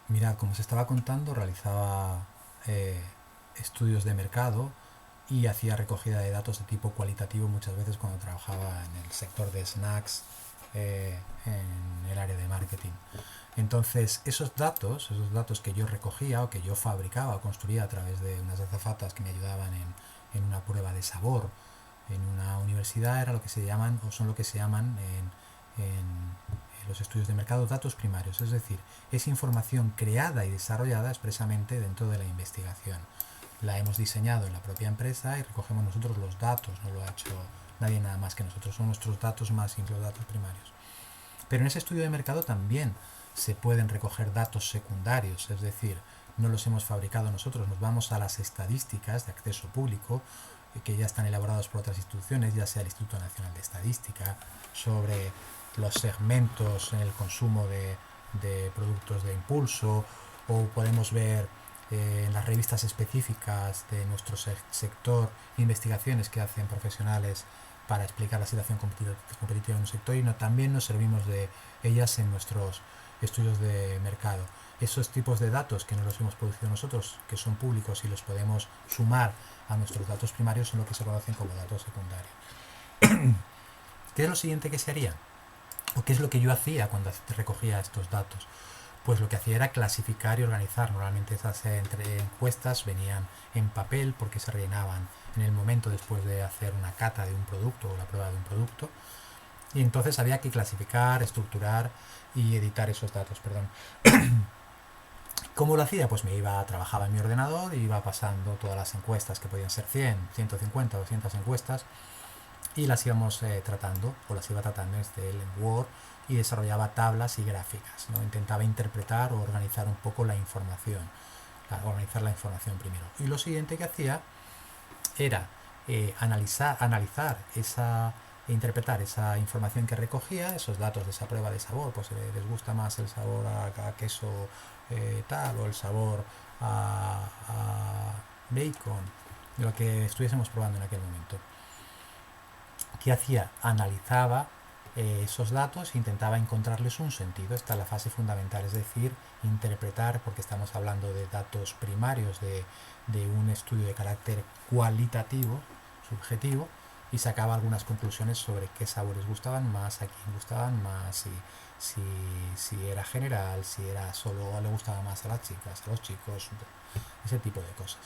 Mirad, como os estaba contando, realizaba eh, estudios de mercado y hacía recogida de datos de tipo cualitativo muchas veces cuando trabajaba en el sector de snacks, en el área de marketing. Entonces, esos datos que yo recogía o que yo fabricaba o construía a través de unas azafatas que me ayudaban en una prueba de sabor en una universidad, era lo que se llaman, o son lo que se llaman en los estudios de mercado, datos primarios. Es decir, es información creada y desarrollada expresamente dentro de la investigación. La hemos diseñado en la propia empresa y recogemos nosotros los datos, no lo ha hecho nadie nada más que nosotros, son nuestros datos más simples, los datos primarios. Pero en ese estudio de mercado también se pueden recoger datos secundarios, es decir, no los hemos fabricado nosotros, nos vamos a las estadísticas de acceso público que ya están elaborados por otras instituciones, ya sea el Instituto Nacional de Estadística, sobre los segmentos en el consumo de productos de impulso, o podemos ver en las revistas específicas de nuestro sector investigaciones que hacen profesionales para explicar la situación competitiva en un sector y también nos servimos de ellas en nuestros estudios de mercado. Esos tipos de datos que no los hemos producido nosotros, que son públicos y los podemos sumar a nuestros datos primarios, son lo que se conocen como datos secundarios. ¿Qué es lo siguiente que se haría? ¿O qué es lo que yo hacía cuando recogía estos datos? Pues lo que hacía era clasificar y organizar. Normalmente esas encuestas venían en papel porque se rellenaban en el momento después de hacer una cata de un producto o la prueba de un producto. Y entonces había que clasificar, estructurar y editar esos datos, perdón. ¿Cómo lo hacía? Pues trabajaba en mi ordenador y iba pasando todas las encuestas, que podían ser 100, 150, 200 encuestas, y las íbamos tratando, o las iba tratando desde el Word, y desarrollaba tablas y gráficas, ¿no? Intentaba interpretar o organizar un poco la información, organizar la información primero. Y lo siguiente que hacía era analizar esa e interpretar esa información que recogía, esos datos de esa prueba de sabor, pues les gusta más el sabor a queso tal o el sabor a bacon, de lo que estuviésemos probando en aquel momento. ¿Qué hacía? Analizaba esos datos e intentaba encontrarles un sentido. Esta es la fase fundamental, es decir, interpretar, porque estamos hablando de datos primarios de un estudio de carácter cualitativo, subjetivo, y sacaba algunas conclusiones sobre qué sabores gustaban más, a quién gustaban más, si era general, si era solo le gustaba más a las chicas, a los chicos, ese tipo de cosas.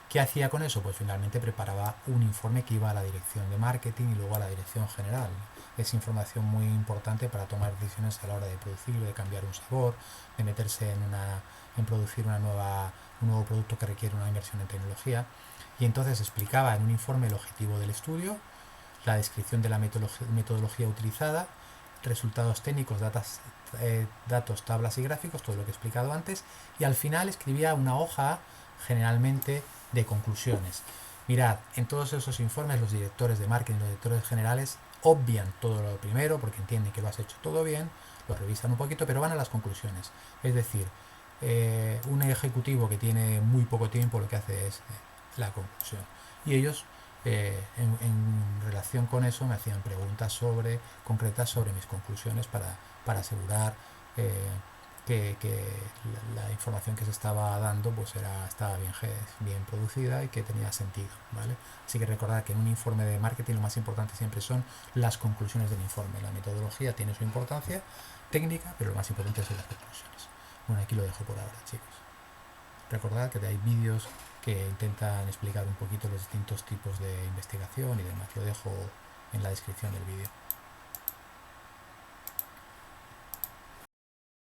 ¿Qué hacía con eso? Pues finalmente preparaba un informe que iba a la dirección de marketing y luego a la dirección general. Es información muy importante para tomar decisiones a la hora de producir, de cambiar un sabor, de meterse en producir un nuevo producto que requiere una inversión en tecnología. Y entonces explicaba en un informe el objetivo del estudio, la descripción de la metodología utilizada, resultados técnicos, datos, tablas y gráficos, todo lo que he explicado antes, y al final escribía una hoja generalmente de conclusiones. Mirad, en todos esos informes los directores de marketing, los directores generales obvian todo lo primero porque entienden que lo has hecho todo bien, lo revisan un poquito, pero van a las conclusiones. Es decir, un ejecutivo que tiene muy poco tiempo lo que hace es la conclusión. Y ellos, en relación con eso, me hacían preguntas concretas sobre mis conclusiones para asegurar que la información que se estaba dando pues estaba bien producida y que tenía sentido, ¿vale? Así que recordad que en un informe de marketing lo más importante siempre son las conclusiones del informe. La metodología tiene su importancia técnica, pero lo más importante son las conclusiones. Bueno, aquí lo dejo por ahora, chicos. Recordad que hay vídeos que intentan explicar un poquito los distintos tipos de investigación y demás. Lo dejo en la descripción del vídeo.